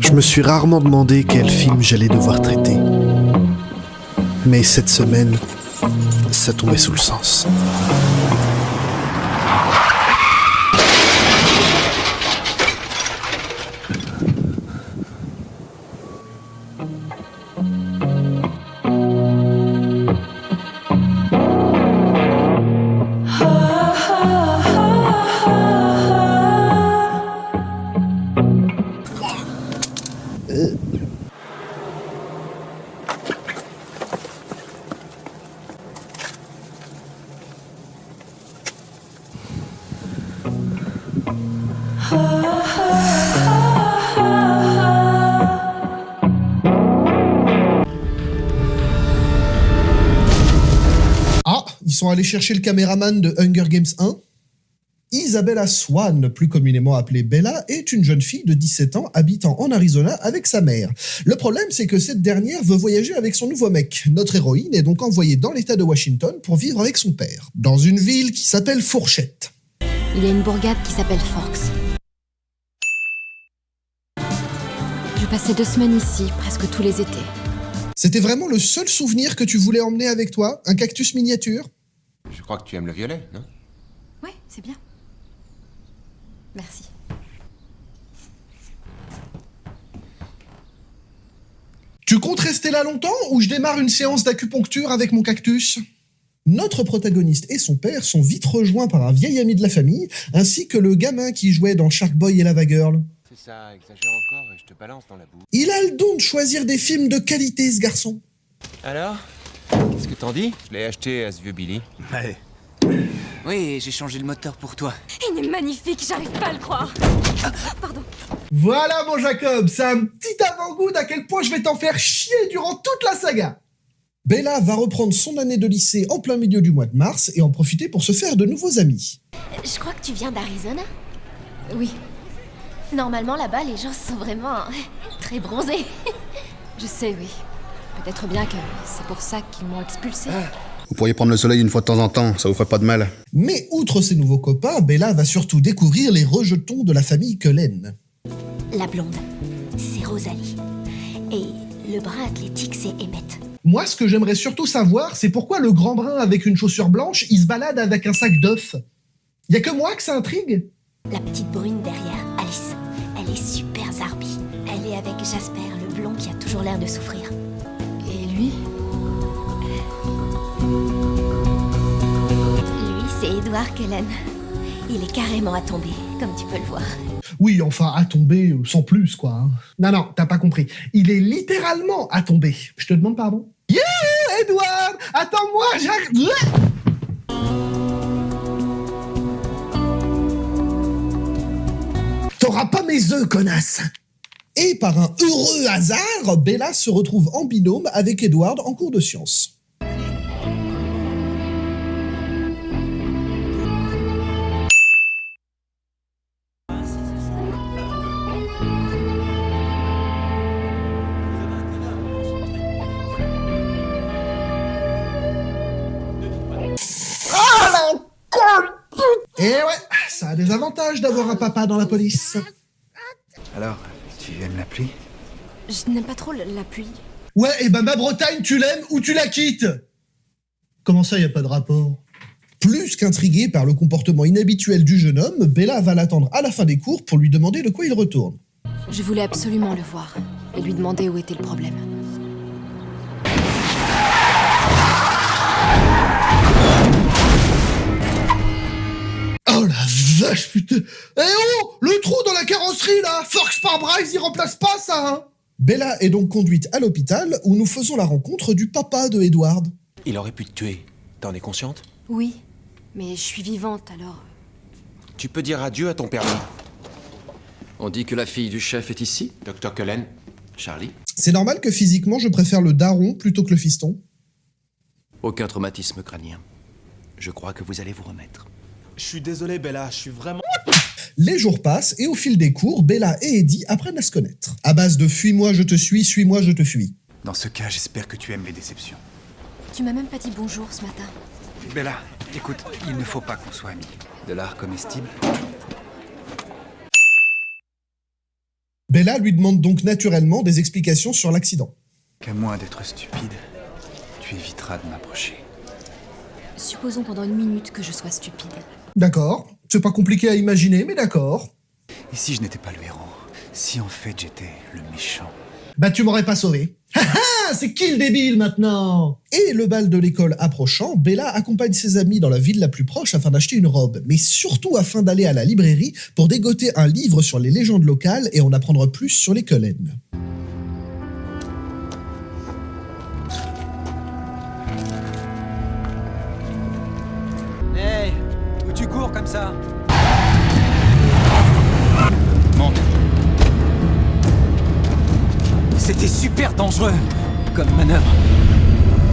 Je me suis rarement demandé quel film j'allais devoir traiter. Mais cette semaine, ça tombait sous le sens. Ah, ils sont allés chercher le caméraman de Hunger Games 1. Isabella Swan, plus communément appelée Bella, est une jeune fille de 17 ans habitant en Arizona avec sa mère. Le problème, c'est que cette dernière veut voyager avec son nouveau mec. Notre héroïne est donc envoyée dans l'état de Washington pour vivre avec son père, dans une ville qui s'appelle Fourchette. Il y a une bourgade qui s'appelle Forks. Je passais 2 semaines ici, presque tous les étés. C'était vraiment le seul souvenir que tu voulais emmener avec toi? Un cactus miniature? Je crois que tu aimes le violet, non? Ouais, c'est bien. Merci. Tu comptes rester là longtemps ou je démarre une séance d'acupuncture avec mon cactus? Notre protagoniste et son père sont vite rejoints par un vieil ami de la famille, ainsi que le gamin qui jouait dans Shark Boy et Lava Girl. C'est ça, exagère encore et je te balance dans la boue. Il a le don de choisir des films de qualité, ce garçon. Alors? Qu'est-ce que t'en dis? Je l'ai acheté à ce vieux Billy. Ouais. Oui, j'ai changé le moteur pour toi. Il est magnifique, j'arrive pas à le croire. Pardon. Voilà mon Jacob, c'est un petit avant-goût d'à quel point je vais t'en faire chier durant toute la saga. Bella va reprendre son année de lycée en plein milieu du mois de mars et en profiter pour se faire de nouveaux amis. Je crois que tu viens d'Arizona. Oui, Normalement, là-bas, les gens sont vraiment très bronzés. je sais, oui. Peut-être bien que c'est pour ça qu'ils m'ont expulsée. Vous pourriez prendre le soleil une fois de temps en temps, ça vous ferait pas de mal. Mais outre ses nouveaux copains, Bella va surtout découvrir les rejetons de la famille Cullen. La blonde, c'est Rosalie. Et le brun athlétique, c'est Emmett. Moi, ce que j'aimerais surtout savoir, c'est pourquoi le grand brun avec une chaussure blanche, il se balade avec un sac d'œufs. Y a que moi que ça intrigue? La petite brune derrière, Alice. Elle est super zarbi. Elle est avec Jasper, le blond qui a toujours l'air de souffrir. Et lui? Lui, c'est Edward Cullen. Il est carrément à tomber, comme tu peux le voir. Oui, enfin, à tomber sans plus, quoi. Hein. Non, t'as pas compris. Il est littéralement à tomber. Je te demande pardon? Yeah, Edward! Attends-moi, j'arrive... T'auras pas mes œufs, connasse! Et par un heureux hasard, Bella se retrouve en binôme avec Edward en cours de sciences. Et ouais, ça a des avantages d'avoir un papa dans la police. Alors, tu aimes la pluie? Je n'aime pas trop la pluie. Ouais, et ben ma Bretagne, tu l'aimes ou tu la quittes? Comment ça, y a pas de rapport? Plus qu'intriguée par le comportement inhabituel du jeune homme, Bella va l'attendre à la fin des cours pour lui demander de quoi il retourne. Je voulais absolument le voir et lui demander où était le problème. Oh la vache, putain! Eh oh! Le trou dans la carrosserie, là! Forks par Bryce, il remplace pas ça, hein! Bella est donc conduite à l'hôpital où nous faisons la rencontre du papa de Edward. Il aurait pu te tuer. T'en es consciente? Oui, mais je suis vivante alors. Tu peux dire adieu à ton permis. On dit que la fille du chef est ici? Dr. Cullen. Charlie? C'est normal que physiquement je préfère le daron plutôt que le fiston. Aucun traumatisme crânien. Je crois que vous allez vous remettre. Je suis désolé, Bella, je suis vraiment... Les jours passent et au fil des cours, Bella et Eddie apprennent à se connaître. À base de fuis-moi, je te suis-moi, je te fuis. Dans ce cas, j'espère que tu aimes les déceptions. Tu m'as même pas dit bonjour ce matin. Bella, écoute, il ne faut pas qu'on soit amis. De l'art comestible, Bella lui demande donc naturellement des explications sur l'accident. Qu'à moins d'être stupide, tu éviteras de m'approcher. Supposons pendant une minute que je sois stupide. D'accord, c'est pas compliqué à imaginer, mais d'accord. Et si je n'étais pas le héros? Si en fait j'étais le méchant? Bah tu m'aurais pas sauvé. C'est qui le débile maintenant? Et le bal de l'école approchant, Bella accompagne ses amis dans la ville la plus proche afin d'acheter une robe, mais surtout afin d'aller à la librairie pour dégoter un livre sur les légendes locales et en apprendre plus sur les Cullen. Hey, où tu cours comme ça? Monte. C'était super dangereux comme manœuvre.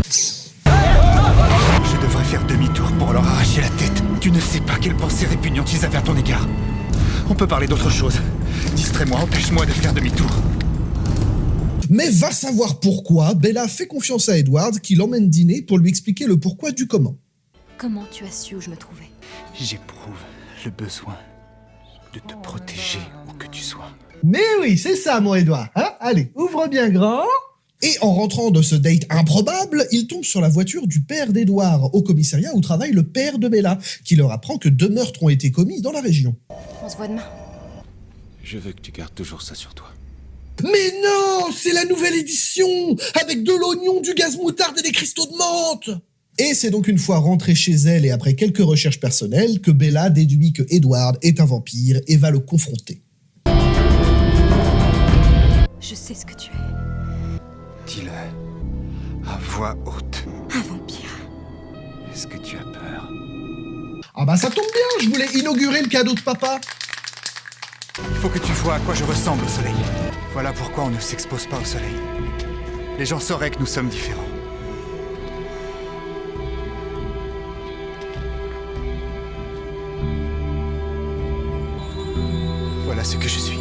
Je devrais faire demi-tour pour leur arracher la tête. Tu ne sais pas quelle pensée répugnante ils avaient à ton égard. On peut parler d'autre chose. Distrais-moi, empêche-moi de faire demi-tour. Mais va savoir pourquoi, Bella fait confiance à Edward qui l'emmène dîner pour lui expliquer le pourquoi du comment. Comment tu as su où je me trouvais? J'éprouve le besoin de te protéger où que tu sois. Mais oui, c'est ça mon Edward, hein? Allez, ouvre bien grand. Et en rentrant de ce date improbable, il tombe sur la voiture du père d'Edward, au commissariat où travaille le père de Bella, qui leur apprend que 2 meurtres ont été commis dans la région. On se voit demain. Je veux que tu gardes toujours ça sur toi. Mais non, c'est la nouvelle édition, avec de l'oignon, du gaz moutarde et des cristaux de menthe. Et c'est donc une fois rentrée chez elle et après quelques recherches personnelles que Bella déduit que Edward est un vampire et va le confronter. Je sais ce que tu es. Dis-le à voix haute. Un vampire. Est-ce que tu as peur? Ah bah ça tombe bien, je voulais inaugurer le cadeau de papa. Il faut que tu vois à quoi je ressemble au soleil. Voilà pourquoi on ne s'expose pas au soleil. Les gens sauraient que nous sommes différents. Voilà ce que je suis.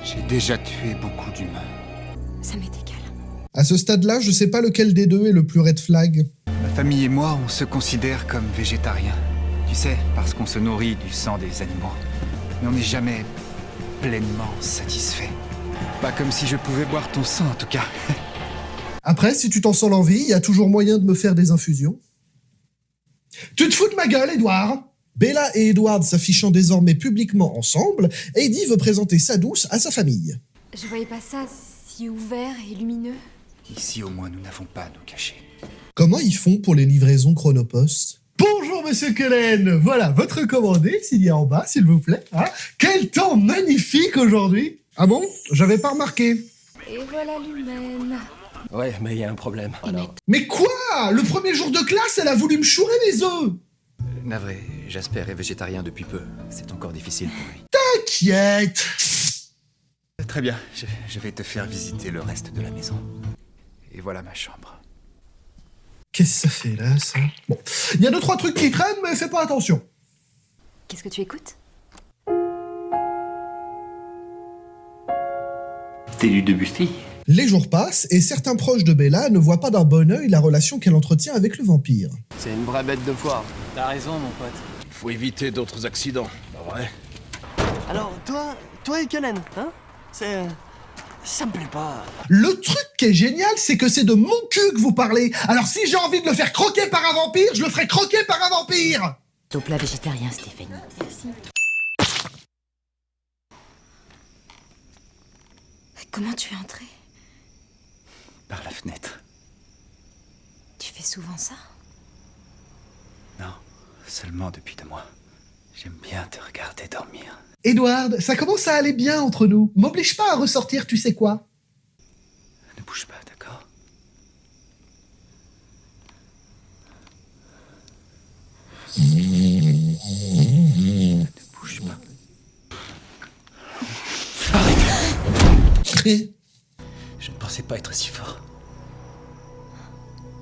J'ai déjà tué beaucoup d'humains. Ça m'est égal. À ce stade-là, je sais pas lequel des deux est le plus red flag. Ma famille et moi, on se considère comme végétariens. Tu sais, parce qu'on se nourrit du sang des animaux. Mais on n'est jamais pleinement satisfait. Pas comme si je pouvais boire ton sang, en tout cas. Après, si tu t'en sens l'envie, il y a toujours moyen de me faire des infusions. Tu te fous de ma gueule, Edward? Bella et Edward s'affichant désormais publiquement ensemble, Eddie veut présenter sa douce à sa famille. Je voyais pas ça si ouvert et lumineux. Ici, au moins, nous n'avons pas à nous cacher. Comment ils font pour les livraisons Chronopost? Bonjour Monsieur Cullen, voilà votre commandé, s'il y a en bas, s'il vous plaît. Hein, quel temps magnifique aujourd'hui! Ah bon? J'avais pas remarqué. Et voilà l'humaine. Ouais, mais il y a un problème. Alors, Mais quoi? Le premier jour de classe, elle a voulu me chourer mes œufs! navré, Jasper est végétarien depuis peu. C'est encore difficile pour lui. T'inquiète! Très bien, je vais te faire visiter le reste de la maison. Et voilà ma chambre. Qu'est-ce que ça fait là, ça? Bon, il y a 2-3 trucs qui traînent, mais fais pas attention. Qu'est-ce que tu écoutes? C'était du Debussy. Les jours passent et certains proches de Bella ne voient pas d'un bon œil la relation qu'elle entretient avec le vampire. C'est une vraie bête de foire. T'as raison, mon pote. Faut éviter d'autres accidents, pas vrai? Alors, toi et Cullen, hein? Ça me plaît pas. Le truc qui est génial, c'est que c'est de mon cul que vous parlez. Alors si j'ai envie de le faire croquer par un vampire, je le ferai croquer par un vampire. Ton plat végétarien, Stéphanie. Merci. Comment tu es entré? Par la fenêtre. Tu fais souvent ça? Non, seulement depuis 2 mois. J'aime bien te regarder dormir. Edward, ça commence à aller bien entre nous. M'oblige pas à ressortir, tu sais quoi. Ne bouge pas, d'accord? Ne bouge pas. Je ne pensais pas être si fort.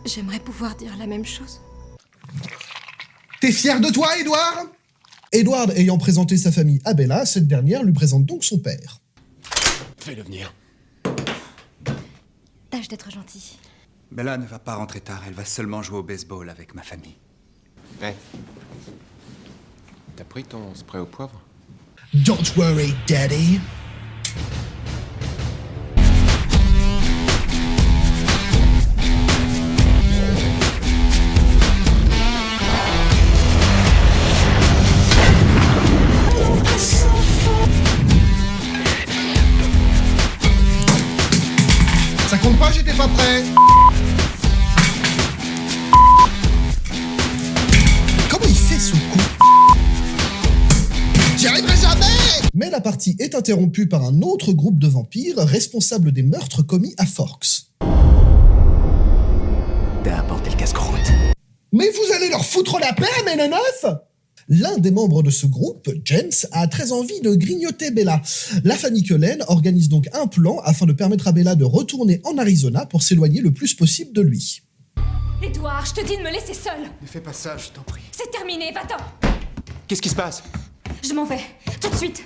J'aimerais pouvoir dire la même chose. T'es fier de toi, Edward? Edward ayant présenté sa famille à Bella, cette dernière lui présente donc son père. Fais-le venir. Tâche d'être gentil. Bella ne va pas rentrer tard, elle va seulement jouer au baseball avec ma famille. Ouais. T'as pris ton spray au poivre? Don't worry, Daddy. pas prêt. Comment il fait ce coup? J'y arriverai jamais! Mais la partie est interrompue par un autre groupe de vampires responsable des meurtres commis à Forks. T'as apporté le casse-croûte. Mais vous allez leur foutre la paix, mes neufs! L'un des membres de ce groupe, James, a très envie de grignoter Bella. La famille Cullen organise donc un plan afin de permettre à Bella de retourner en Arizona pour s'éloigner le plus possible de lui. Édouard, je te dis de me laisser seule. Ne fais pas ça, je t'en prie. C'est terminé, va-t'en. Qu'est-ce qui se passe? Je m'en vais, tout de suite.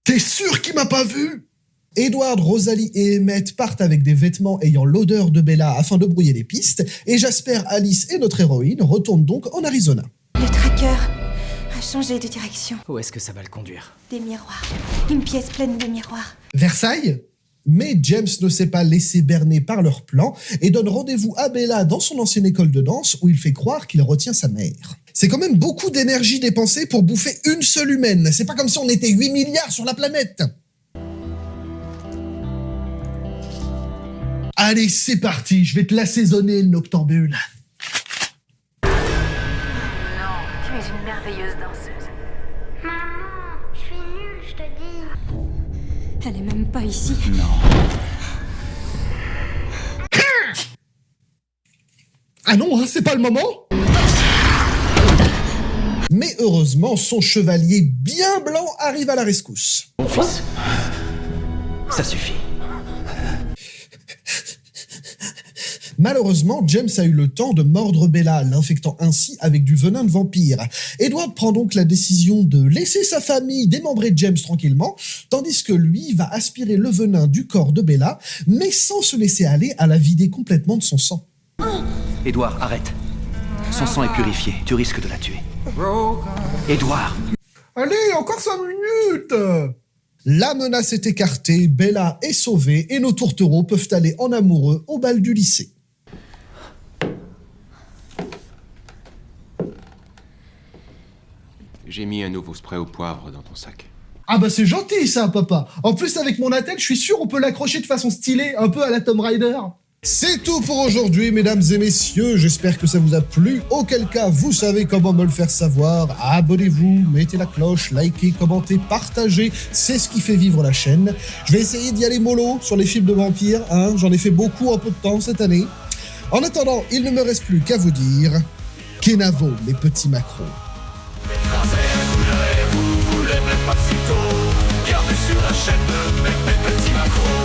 T'es sûr qu'il m'a pas vu? Edward, Rosalie et Emmett partent avec des vêtements ayant l'odeur de Bella afin de brouiller les pistes, et Jasper, Alice et notre héroïne retournent donc en Arizona. Le tracker a changé de direction. Où est-ce que ça va le conduire? Des miroirs. Une pièce pleine de miroirs. Versailles? Mais James ne s'est pas laissé berner par leur plan et donne rendez-vous à Bella dans son ancienne école de danse où il fait croire qu'il retient sa mère. C'est quand même beaucoup d'énergie dépensée pour bouffer une seule humaine. C'est pas comme si on était 8 milliards sur la planète. Allez, c'est parti, je vais te l'assaisonner, le noctambule. Non, tu es une merveilleuse danseuse. Maman, je suis nulle, je te dis. Elle est même pas ici. Ah non, hein, c'est pas le moment. Mais heureusement, son chevalier bien blanc arrive à la rescousse. Mon fils, ça suffit. Malheureusement, James a eu le temps de mordre Bella, l'infectant ainsi avec du venin de vampire. Edward prend donc la décision de laisser sa famille démembrer James tranquillement, tandis que lui va aspirer le venin du corps de Bella, mais sans se laisser aller à la vider complètement de son sang. Édouard, arrête. Son sang est purifié, tu risques de la tuer. Édouard! Allez, encore 5 minutes! La menace est écartée, Bella est sauvée et nos tourtereaux peuvent aller en amoureux au bal du lycée. J'ai mis un nouveau spray au poivre dans ton sac. Ah bah c'est gentil ça, papa. En plus avec mon attel, je suis sûr on peut l'accrocher de façon stylée, un peu à la Tomb Raider. C'est tout pour aujourd'hui, mesdames et messieurs. J'espère que ça vous a plu. Auquel cas, vous savez comment me le faire savoir. Abonnez-vous, mettez la cloche, likez, commentez, partagez. C'est ce qui fait vivre la chaîne. Je vais essayer d'y aller mollo sur les films de vampires. Hein. J'en ai fait beaucoup en peu de temps cette année. En attendant, il ne me reste plus qu'à vous dire Kenavo, les petits macros. Vous l'aimez pas si tôt. Bienvenue sur la chaîne de mes petits macros.